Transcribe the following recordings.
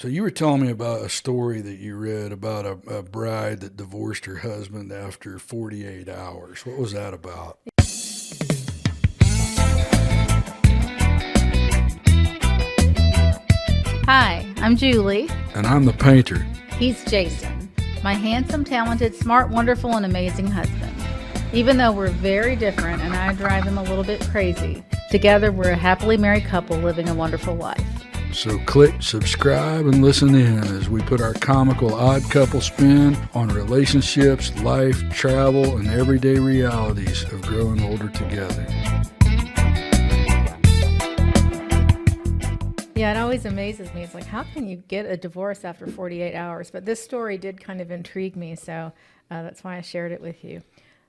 So you were telling me about a story that you read about a bride that divorced her husband after 48 hours. What was that about? Hi, I'm Julie. And I'm the painter. He's Jason, my handsome, talented, smart, wonderful, and amazing husband. Even though we're very different and I drive him a little bit crazy, together we're a happily married couple living a wonderful life. So click subscribe and listen in as we put our comical odd couple spin on relationships, life, travel, and everyday realities of growing older together. Yeah, it always amazes me. It's like, how can you get a divorce after 48 hours? But this story did kind of intrigue me, so that's why I shared it with you. It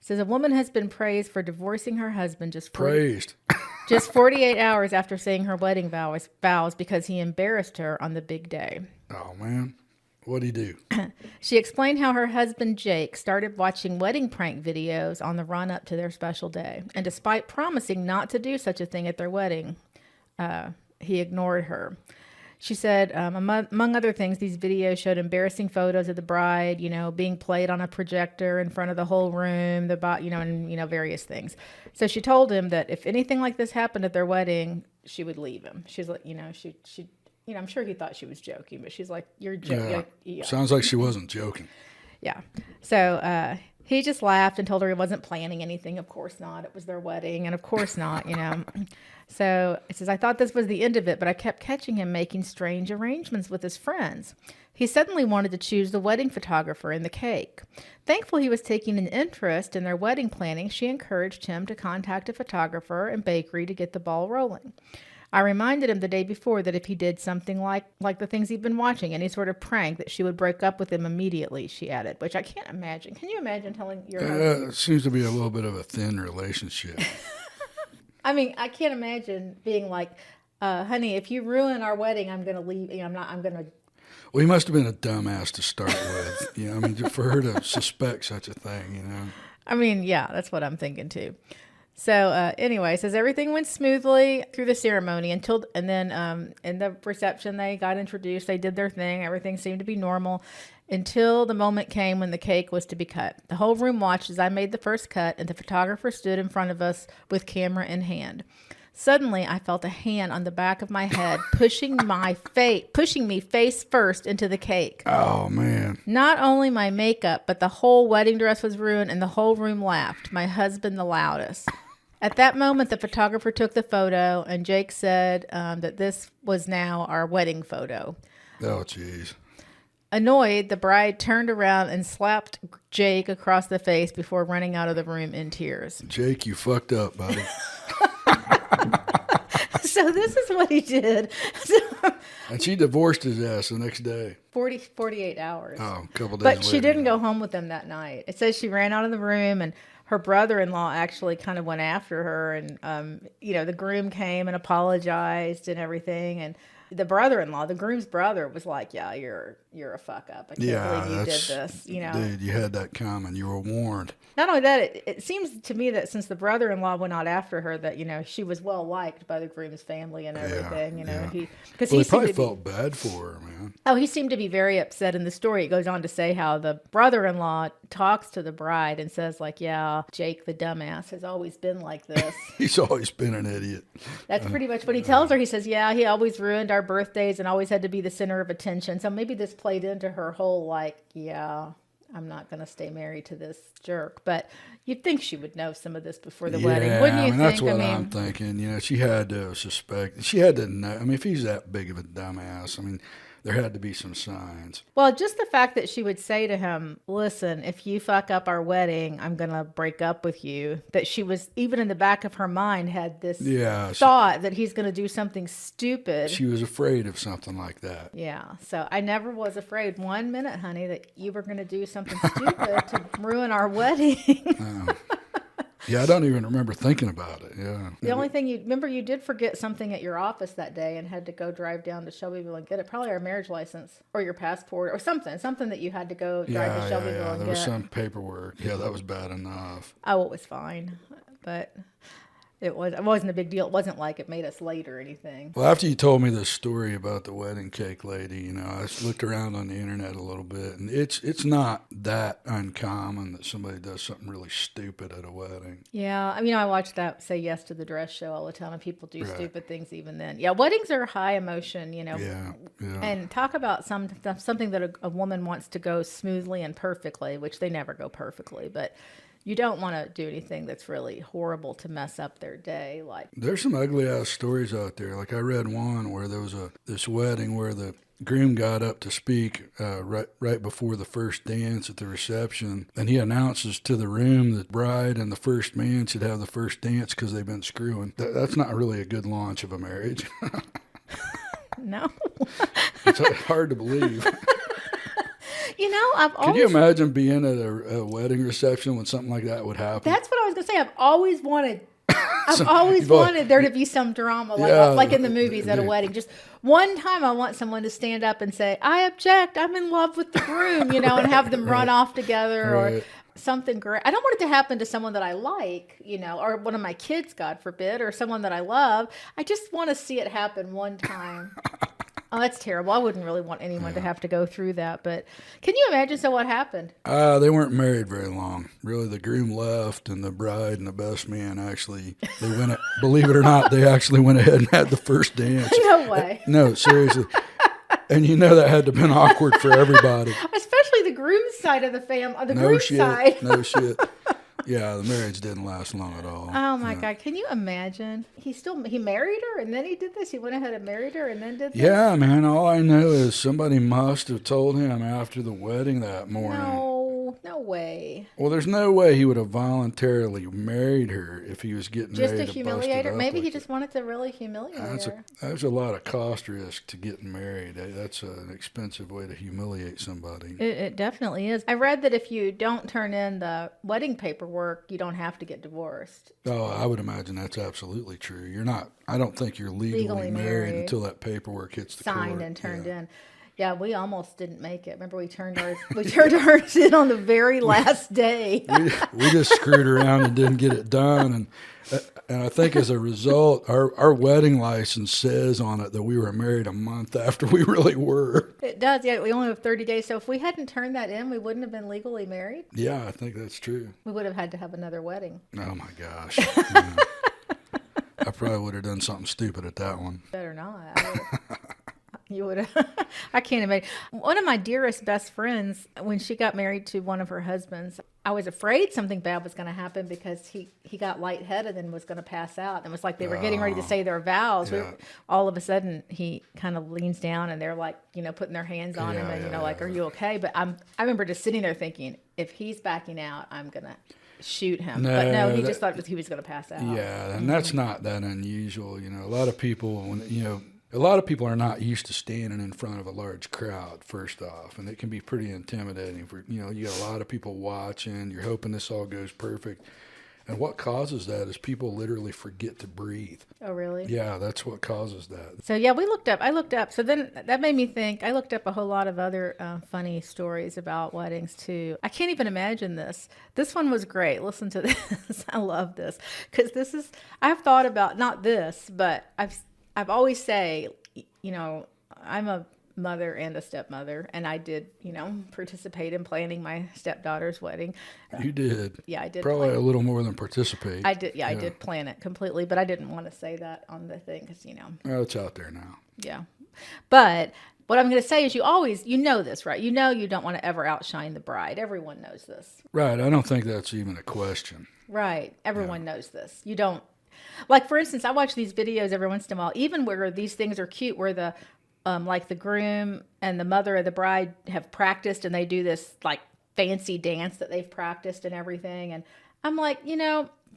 says a woman has been praised for divorcing her husband just 48 hours after saying her wedding vows because he embarrassed her on the big day. Oh, man. What'd he do? She explained how her husband, Jake, started watching wedding prank videos on the run up to their special day. And despite promising not to do such a thing at their wedding, he ignored her. She said, among other things, these videos showed embarrassing photos of the bride, being played on a projector in front of the whole room, and various things. So she told him that if anything like this happened at their wedding, she would leave him. She's like, I'm sure he thought she was joking, but she's like, you're joking. Yeah. Sounds like she wasn't joking. Yeah. So he just laughed and told her he wasn't planning anything. Of course not. It was their wedding. And of course not, So it says, I thought this was the end of it, but I kept catching him making strange arrangements with his friends. He suddenly wanted to choose the wedding photographer and the cake. Thankful he was taking an interest in their wedding planning, she encouraged him to contact a photographer and bakery to get the ball rolling. I reminded him the day before that if he did something like the things he'd been watching, any sort of prank, that she would break up with him immediately, she added, which I can't imagine. Can you imagine telling your husband? It seems to be a little bit of a thin relationship. I mean, I can't imagine being like, honey, if you ruin our wedding, I'm going to leave. I'm going to. Well, he must have been a dumbass to start with. For her to suspect such a thing, I mean, yeah, that's what I'm thinking too. So anyway, says everything went smoothly through the ceremony and then in the reception they got introduced, they did their thing, everything seemed to be normal until the moment came when the cake was to be cut. The whole room watched as I made the first cut and the photographer stood in front of us with camera in hand. Suddenly, I felt a hand on the back of my head pushing me face first into the cake. Oh, man. Not only my makeup, but the whole wedding dress was ruined and the whole room laughed, my husband the loudest. At that moment, the photographer took the photo, and Jake said that this was now our wedding photo. Oh, jeez. Annoyed, the bride turned around and slapped Jake across the face before running out of the room in tears. Jake, you fucked up, buddy. So this is what he did. And she divorced his ass the next day. 48 hours. Oh, a couple days But later. she didn't go home with him that night. It says she ran out of the room, and her brother-in-law actually kind of went after her. And, the groom came and apologized and everything. And the brother-in-law, the groom's brother, was like, yeah, you're a fuck up. I can't believe you did this. Dude, you had that coming. You were warned. Not only that, it seems to me that since the brother-in-law went out after her, that she was well liked by the groom's family and everything. He probably felt bad for her, man. Oh, he seemed to be very upset in the story. It goes on to say how the brother-in-law talks to the bride and says, like, yeah, Jake the dumbass has always been like this. He's always been an idiot. That's pretty much what he tells her. He says, yeah, he always ruined our birthdays and always had to be the center of attention. So maybe this played into her whole, like, yeah, I'm not going to stay married to this jerk. But you'd think she would know some of this before the wedding, wouldn't you think? That's what I'm thinking. She had to suspect. She had to know. I mean, if he's that big of a dumbass, there had to be some signs. Well, just the fact that she would say to him, listen, if you fuck up our wedding, I'm going to break up with you. That she was, even in the back of her mind, had this thought that he's going to do something stupid. She was afraid of something like that. Yeah. So I never was afraid 1 minute, honey, that you were going to do something stupid to ruin our wedding. Yeah, I don't even remember thinking about it. Yeah. The only thing you did forget something at your office that day and had to go drive down to Shelbyville and get it. Probably our marriage license or your passport or something that you had to go drive to Shelbyville and get. There was some paperwork. Yeah, that was bad enough. Oh, it was fine. But It wasn't a big deal. It wasn't like it made us late or anything. Well, after you told me this story about the wedding cake lady, I looked around on the internet a little bit, and it's not that uncommon that somebody does something really stupid at a wedding. Yeah, I mean, I watch that Say Yes to the Dress show all the time, and people do Right. stupid things even then. Yeah, weddings are high emotion, Yeah, yeah. and talk about something that a woman wants to go smoothly and perfectly, which they never go perfectly, but you don't want to do anything that's really horrible to mess up their day. Like, There's some ugly ass stories out there. Like I read one where there was this wedding where the groom got up to speak right before the first dance at the reception, and he announces to the room that the bride and the first man should have the first dance because they've been screwing. That's not really a good launch of a marriage. no. It's hard to believe. I've Could you always imagine being at a wedding reception when something like that would happen? That's what I was gonna say. I've always wanted. So, there to be some drama, Yeah, like in the movies at a dude. wedding. Just one time, I want someone to stand up and say, "I object. I'm in love with the groom," and have them run off together or Right. something great. I don't want it to happen to someone that I like, or one of my kids, God forbid, or someone that I love. I just want to see it happen one time. Oh, that's terrible. I wouldn't really want anyone to have to go through that. But can you imagine? So what happened? They weren't married very long. Really, the groom left, and the bride and the best man they went. Believe it or not, they actually went ahead and had the first dance. No way. No, seriously. And that had to have been awkward for everybody. Especially the groom's side of the family, the No groom's shit. side. No shit. Yeah, the marriage didn't last long at all. Oh my God. Can you imagine? He married her and then he did this. He went ahead and married her and then did this. Yeah, man. All I know is somebody must have told him after the wedding that morning. No way. Well, there's no way he would have voluntarily married her if he was getting Just ready to to humiliate bust it her. up Maybe like he just wanted to really humiliate her. There's a lot of cost risk to getting married. That's an expensive way to humiliate somebody. It definitely is. I read that if you don't turn in the wedding paperwork, you don't have to get divorced. Oh, I would imagine that's absolutely true. You're not. I don't think you're legally married until that paperwork hits the signed court. and turned in. Yeah, we almost didn't make it. Remember, we turned ours in on the very last day. We just screwed around and didn't get it done, and I think as a result, our wedding license says on it that we were married a month after we really were. It does. Yeah, we only have 30 days. So if we hadn't turned that in, we wouldn't have been legally married. Yeah, I think that's true. We would have had to have another wedding. Oh my gosh. Yeah. I probably would have done something stupid at that one. Better not. You would have. I can't imagine. One of my dearest best friends, when she got married to one of her husbands, I was afraid something bad was going to happen because he got lightheaded and was going to pass out. And it was like they were getting ready to say their vows. Yeah. All of a sudden, he kind of leans down and they're like, putting their hands on him and, like, are you okay? But I remember just sitting there thinking, if he's backing out, I'm going to shoot him. But no, he just thought he was going to pass out. Yeah, and that's not that unusual. A lot of people, a lot of people are not used to standing in front of a large crowd, first off, and it can be pretty intimidating. You got a lot of people watching, you're hoping this all goes perfect. And what causes that is people literally forget to breathe. Oh, really? Yeah, that's what causes that. So, yeah, I looked up. So then that made me think. I looked up a whole lot of other funny stories about weddings, too. I can't even imagine this. This one was great. Listen to this. I love this. Because I've thought about, not this, but I've always say, I'm a mother and a stepmother, and I did, participate in planning my stepdaughter's wedding. You did. Yeah, I did. Probably a little more than participate. I did. Yeah, I did plan it completely, but I didn't want to say that on the thing because, Well, it's out there now. Yeah. But what I'm going to say is you know this, right? You don't want to ever outshine the bride. Everyone knows this. Right. I don't think that's even a question. Right. Everyone knows this. You don't. Like, for instance, I watch these videos every once in a while, even where these things are cute, where the like the groom and the mother of the bride have practiced and they do this like fancy dance that they've practiced and everything. And I'm like,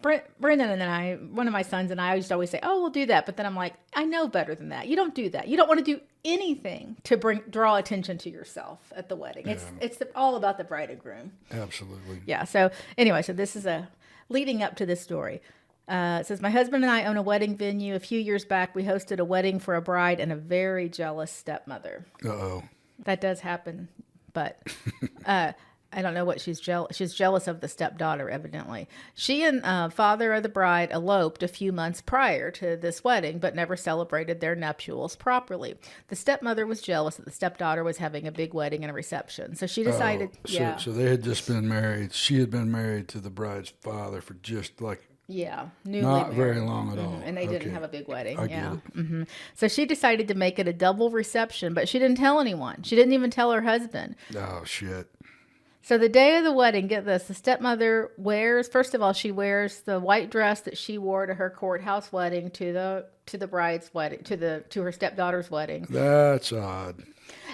Brendan and I, one of my sons and I used to always say, oh, we'll do that. But then I'm like, I know better than that. You don't do that. You don't want to do anything to draw attention to yourself at the wedding. Yeah. It's all about the bride and groom. Absolutely. Yeah. So anyway, this is leading up to this story. It says, my husband and I own a wedding venue. A few years back, we hosted a wedding for a bride and a very jealous stepmother. Uh-oh. That does happen. But I don't know what she's jealous. She's jealous of the stepdaughter, evidently. She and father of the bride eloped a few months prior to this wedding, but never celebrated their nuptials properly. The stepmother was jealous that the stepdaughter was having a big wedding and a reception, so she decided, So they had just been married. She had been married to the bride's father for just like newly not very married. long at all. And they didn't have a big wedding. I get it. So she decided to make it a double reception, but she didn't tell anyone. She didn't even tell her husband. Oh shit. So the day of the wedding, get this, the stepmother wears, first of all, she wears the white dress that she wore to her courthouse wedding, to the bride's wedding, to her stepdaughter's wedding. That's odd.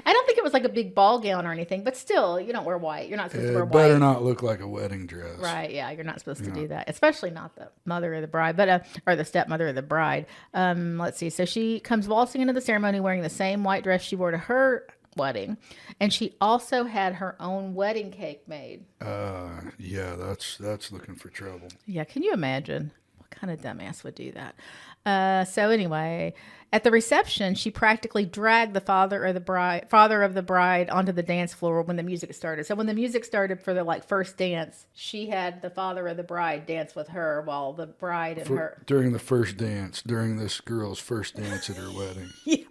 I don't think it was like a big ball gown or anything, but still, you don't wear white. You're not supposed to wear It white. better not look like a wedding dress. Right, yeah, you're not supposed to do that, especially not the mother of the bride, but or the stepmother of the bride. Let's see. So she comes waltzing into the ceremony wearing the same white dress she wore to her wedding, and she also had her own wedding cake made. Yeah, that's looking for trouble. Yeah, can you imagine? What kind of dumbass would do that? So anyway, at the reception, she practically dragged the father of the bride onto the dance floor when the music started. So when the music started for the first dance, she had the father of the bride dance with her while the bride and her During the first dance, during this girl's first dance at her wedding. Yeah.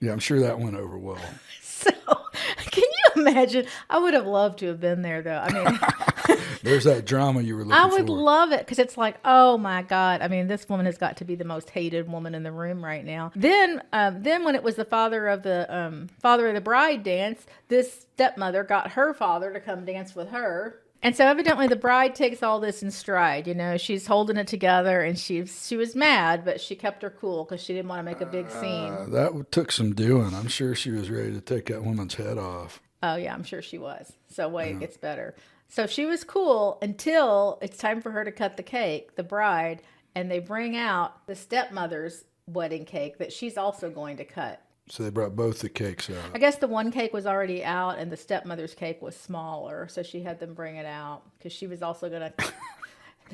Yeah, I'm sure that went over well. So, can you imagine? I would have loved to have been there, though. I mean, There's that drama you were looking I for. would love it because it's like, oh my God. I mean, this woman has got to be the most hated woman in the room right now. Then when it was the father of the bride dance, this stepmother got her father to come dance with her. And so evidently the bride takes all this in stride. You know, she's holding it together, and she was mad, but she kept her cool because she didn't want to make a big scene. That took some doing. I'm sure she was ready to take that woman's head off. Oh yeah, I'm sure she was. So wait, it gets better. So she was cool until it's time for her to cut the cake, the bride, and they bring out the stepmother's wedding cake that she's also going to cut. So they brought both the cakes I out. guess the one cake was already out and the stepmother's cake was smaller, so she had them bring it out because she was also going to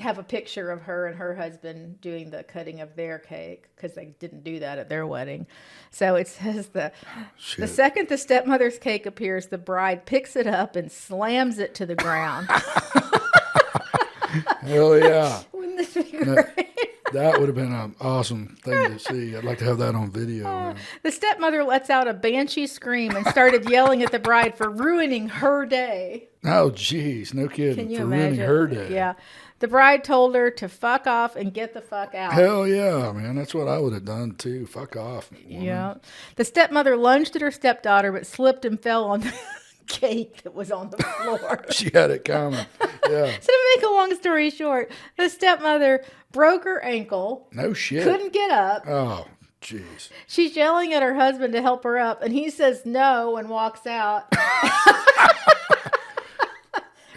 have a picture of her and her husband doing the cutting of their cake because they didn't do that at their wedding. So it says the second the stepmother's cake appears, the bride picks it up and slams it to the ground. Hell yeah. Wouldn't this be great? That would have been an awesome thing to see. I'd like to have that on video. The stepmother lets out a banshee scream and started yelling at the bride for ruining her day. Oh, jeez. No kidding. Can you For imagine? ruining her day. Yeah. The bride told her to fuck off and get the fuck out. Hell yeah, man. That's what I would have done too. Fuck off. Woman. Yeah. The stepmother lunged at her stepdaughter but slipped and fell on the cake that was on the floor. She had it coming. Yeah. So to make a long story short, the stepmother broke her ankle. No shit. Couldn't get up. Oh, jeez. She's yelling at her husband to help her up, and he says no and walks out.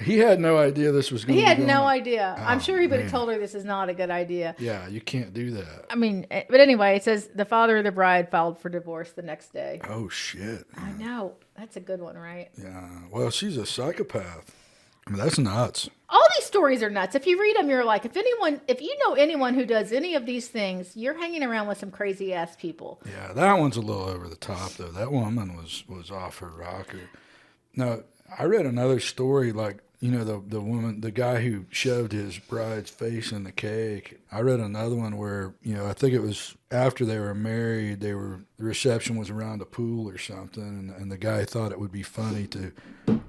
He had no idea this was going He to had be no going. idea. I'm sure he would have man. told her this is not a good idea. Yeah, you can't do that. I mean, but anyway, it says the father of the bride filed for divorce the next day. Oh, shit. I know. That's a good one, right? Yeah. Well, she's a psychopath. I mean, that's nuts. All these stories are nuts. If you read them, you're like, if you know anyone who does any of these things, you're hanging around with some crazy ass people. Yeah, that one's a little over the top, though. That woman was off her rocker. No, I read another story, like, you know, the woman, the guy who shoved his bride's face in the cake. I read another one where, you know, I think it was after they were married, the reception was around a pool or something, and the guy thought it would be funny to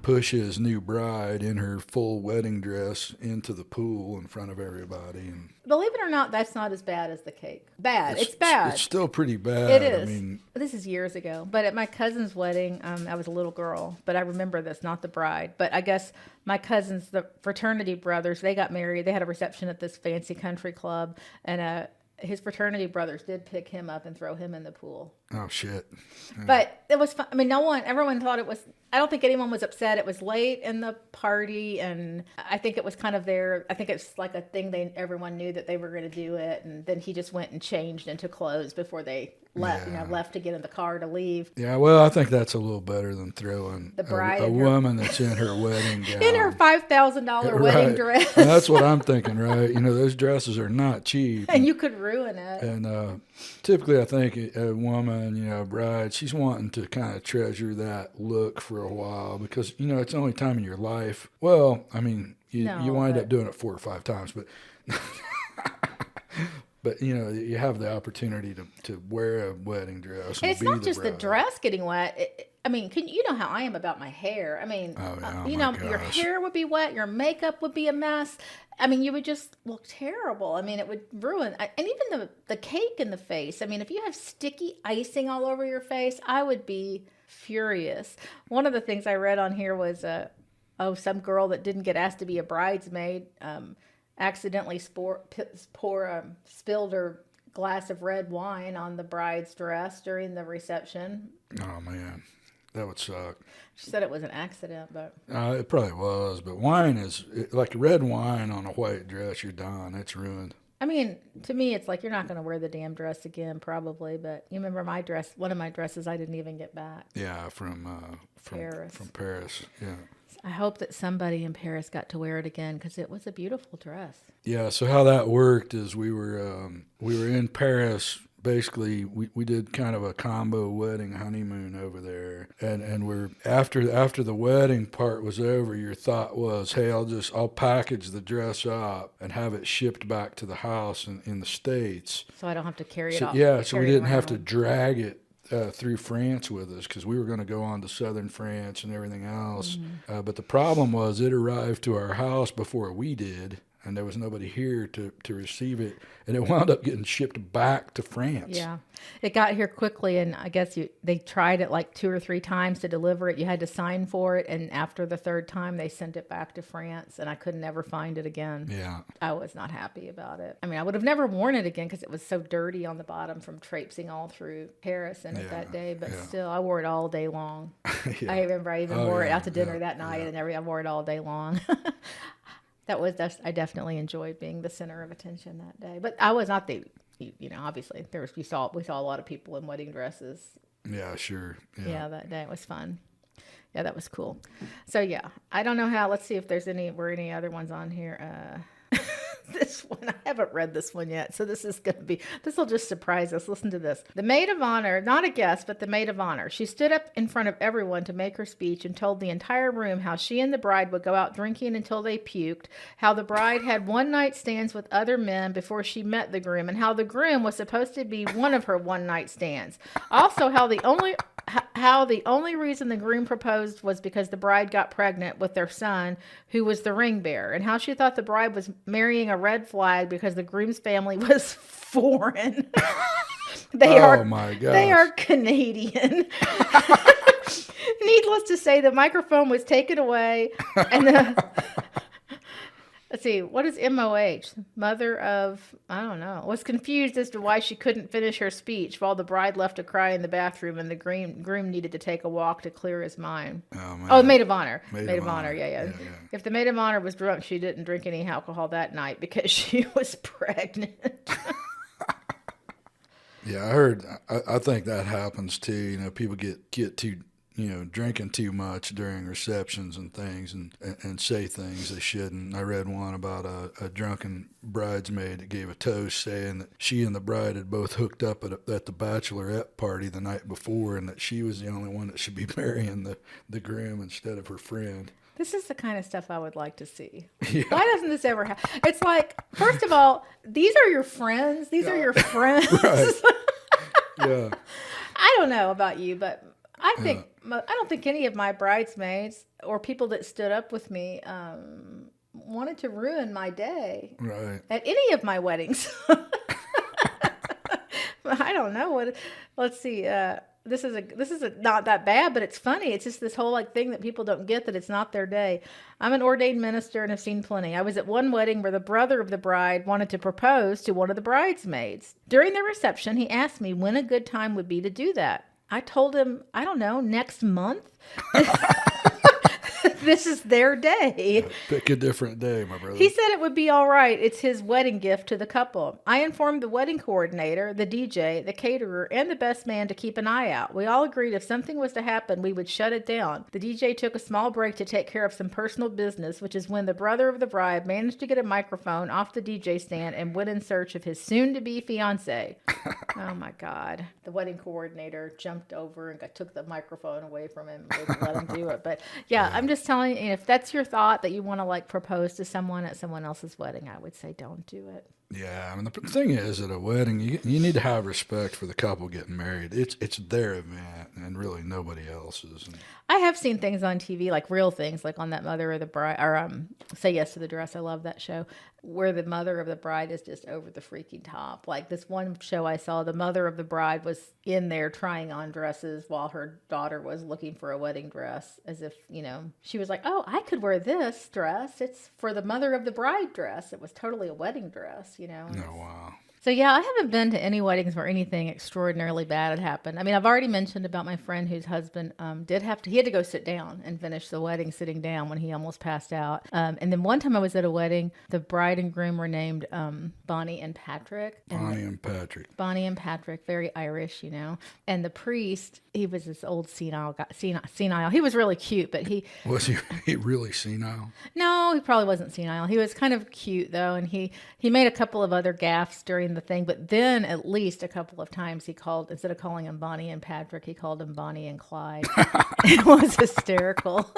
push his new bride in her full wedding dress into the pool in front of everybody. And Believe it or not, that's not as bad as the cake. Bad. It's bad. It's still pretty bad. It is. I mean, This is years ago. But at my cousin's wedding, I was a little girl. But I remember this, not the bride. But I guess my cousins, the fraternity brothers, they got married. They had a reception at this fancy country club. And his fraternity brothers did pick him up and throw him in the pool. oh, shit. But it was fun. I mean, everyone thought it was, I don't think anyone was upset. It was late in the party, and I think it was kind of I think it's like a thing everyone knew that they were going to do it, and then he just went and changed into clothes before they left to get in the car to leave. Yeah, well, I think that's a little better than throwing The bride a in her- woman that's in her wedding gown. In her $5,000 wedding Right. dress. And that's what I'm thinking, right? You know, those dresses are not cheap. And you could ruin it. And typically, I think a woman one, bride, she's wanting to kind of treasure that look for a while because, it's the only time in your life. Well, I mean, you wind up doing it 4 or 5 times, but but you have the opportunity to wear a wedding dress. And it's not just the bride. dress getting wet. I mean, you know how I am about my hair. I mean, your hair would be wet, your makeup would be a mess. I mean, you would just look terrible. I mean, it would ruin. And even the cake in the face. I mean, if you have sticky icing all over your face, I would be furious. One of the things I read on here was, some girl that didn't get asked to be a bridesmaid accidentally spilled her glass of red wine on the bride's dress during the reception. Oh, man. That would suck. She said it was an accident, but... It probably was, but wine is... like red wine on a white dress, you're done. It's ruined. I mean, to me, it's like you're not going to wear the damn dress again, probably, but you remember my dress, one of my dresses I didn't even get back. Yeah, from Paris. From Paris, yeah. I hope that somebody in Paris got to wear it again because it was a beautiful dress. Yeah, so how that worked is we were in Paris. Basically, we did kind of a combo wedding honeymoon over there, and we're after the wedding part was over. Your thought was, hey, I'll package the dress up and have it shipped back to the house in the States. So I don't have to carry it off. Yeah, so we didn't have to drag it through France with us because we were going to go on to southern France and everything else. Mm-hmm. But the problem was it arrived to our house before we did. And there was nobody here to receive it. And it wound up getting shipped back to France. Yeah. It got here quickly, and I guess they tried it like 2 or 3 times to deliver it. You had to sign for it, and after the 3rd time, they sent it back to France, and I could never find it again. Yeah. I was not happy about it. I mean, I would have never worn it again because it was so dirty on the bottom from traipsing all through Paris in it that day. But still, I wore it all day long. Yeah. I remember I even wore it out to dinner that night, and I wore it all day long. I definitely enjoyed being the center of attention that day. But I was not obviously we saw a lot of people in wedding dresses. Yeah, sure. Yeah, that day it was fun. Yeah, that was cool. So yeah, I don't know how. Let's see if there's any other ones on here. This one, I haven't read this one yet, so this will just surprise us. Listen to this. The maid of honor, not a guest, but the maid of honor. She stood up in front of everyone to make her speech and told the entire room how she and the bride would go out drinking until they puked, how the bride had one-night stands with other men before she met the groom, and how the groom was supposed to be one of her one-night stands. Also, how the only reason the groom proposed was because the bride got pregnant with their son, who was the ring bearer, and how she thought the bride was marrying a red flag because the groom's family was foreign. They are Canadian. Needless to say, the microphone was taken away, and let's see, what is MOH? Mother of, I don't know, was confused as to why she couldn't finish her speech while the bride left to cry in the bathroom and the groom needed to take a walk to clear his mind. Oh, maid of honor. Maid of honor, yeah. If the maid of honor was drunk, she didn't drink any alcohol that night because she was pregnant. Yeah, I think that happens too. People get too, drinking too much during receptions and things and say things they shouldn't. I read one about a drunken bridesmaid that gave a toast saying that she and the bride had both hooked up at the bachelorette party the night before and that she was the only one that should be marrying the groom instead of her friend. This is the kind of stuff I would like to see. Yeah. Why doesn't this ever happen? It's like, first of all, these are your friends. These are your friends. Right. Yeah. I don't know about you, but I don't think any of my bridesmaids or people that stood up with me wanted to ruin my day at any of my weddings. I don't know let's see. This is not that bad, but it's funny. It's just this whole thing that people don't get, that it's not their day. I'm an ordained minister and have seen plenty. I was at one wedding where the brother of the bride wanted to propose to one of the bridesmaids. During the reception, he asked me when a good time would be to do that. I told him, I don't know, next month. This is their day. Pick a different day, my brother. He said it would be all right. It's his wedding gift to the couple. I informed the wedding coordinator, the DJ, the caterer, and the best man to keep an eye out. We all agreed if something was to happen, we would shut it down. The DJ took a small break to take care of some personal business, which is when the brother of the bride managed to get a microphone off the DJ stand and went in search of his soon-to-be fiancée. Oh, my God. The wedding coordinator jumped over and took the microphone away from him and wouldn't let him do it. But, yeah, I'm just telling you, if that's your thought that you want to, like, propose to someone at someone else's wedding, I would say don't do it. Yeah, I mean, the thing is, at a wedding, you need to have respect for the couple getting married. It's their event, and really nobody else's. And I have seen things on TV, like real things, like on that Mother of the Bride, or Say Yes to the Dress. I love that show, where the mother of the bride is just over the freaking top. Like this one show I saw, the mother of the bride was in there trying on dresses while her daughter was looking for a wedding dress, as if, she was like, oh, I could wear this dress. It's for the mother of the bride dress. It was totally a wedding dress, oh, wow. So, yeah, I haven't been to any weddings where anything extraordinarily bad had happened. I mean, I've already mentioned about my friend whose husband he had to go sit down and finish the wedding sitting down when he almost passed out. And then one time I was at a wedding, the bride and groom were named Bonnie and Patrick. Bonnie and Patrick, very Irish, And the priest, he was this old senile guy, senile. He was really cute, but Was he really senile? No, he probably wasn't senile. He was kind of cute, though, and he made a couple of other gaffes during the thing, but then at least a couple of times he called, instead of calling him Bonnie and Patrick, he called him Bonnie and Clyde. It was hysterical.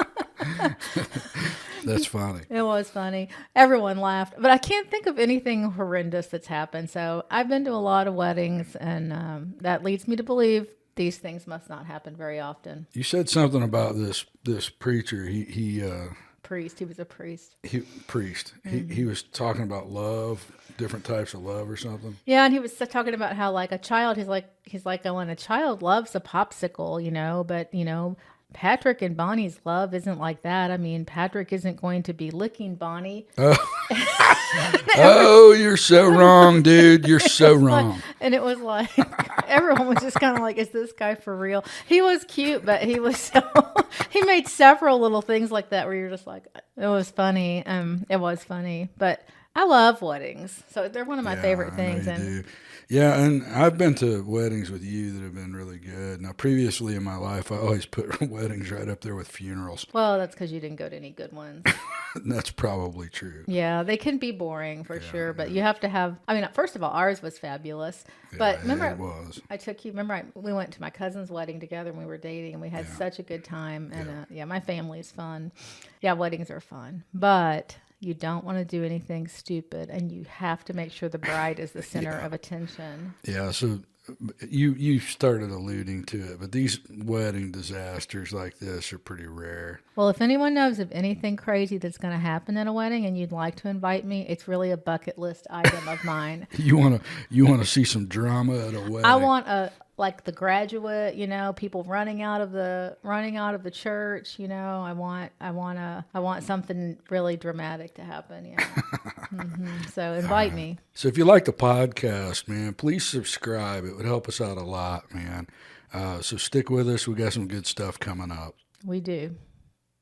That's funny. It was funny. Everyone laughed, but I can't think of anything horrendous that's happened. So I've been to a lot of weddings, and that leads me to believe these things must not happen very often. You said something about this preacher. He was a priest. He was talking about love, different types of love or something. Yeah, and he was talking about how, like, a child, he's like going, a child loves a popsicle, but Patrick and Bonnie's love isn't like that. I mean, Patrick isn't going to be licking Bonnie. Oh, you're so wrong, dude. You're so wrong. And it was like, everyone was just kind of like, is this guy for real? He was cute, but he made several little things like that where you're just like, it was funny. It was funny, but I love weddings. So they're one of my favorite things. Yeah, and I've been to weddings with you that have been really good. Now, previously in my life, I always put weddings right up there with funerals. Well, that's because you didn't go to any good ones. That's probably true. Yeah, they can be boring for sure, but you have to have, first of all, ours was fabulous. But remember, it was. I took you, we went to my cousin's wedding together when we were dating, and we had such a good time. And my family's fun. Yeah, weddings are fun. But you don't want to do anything stupid, and you have to make sure the bride is the center of attention. Yeah, so you started alluding to it, but these wedding disasters like this are pretty rare. Well, if anyone knows of anything crazy that's going to happen at a wedding and you'd like to invite me, it's really a bucket list item of mine. You want to see some drama at a wedding? I want like The Graduate, people running out of the church, I want something really dramatic to happen, So invite me. So if you like the podcast, man, please subscribe. It would help us out a lot, man. So stick with us. We got some good stuff coming up. We do.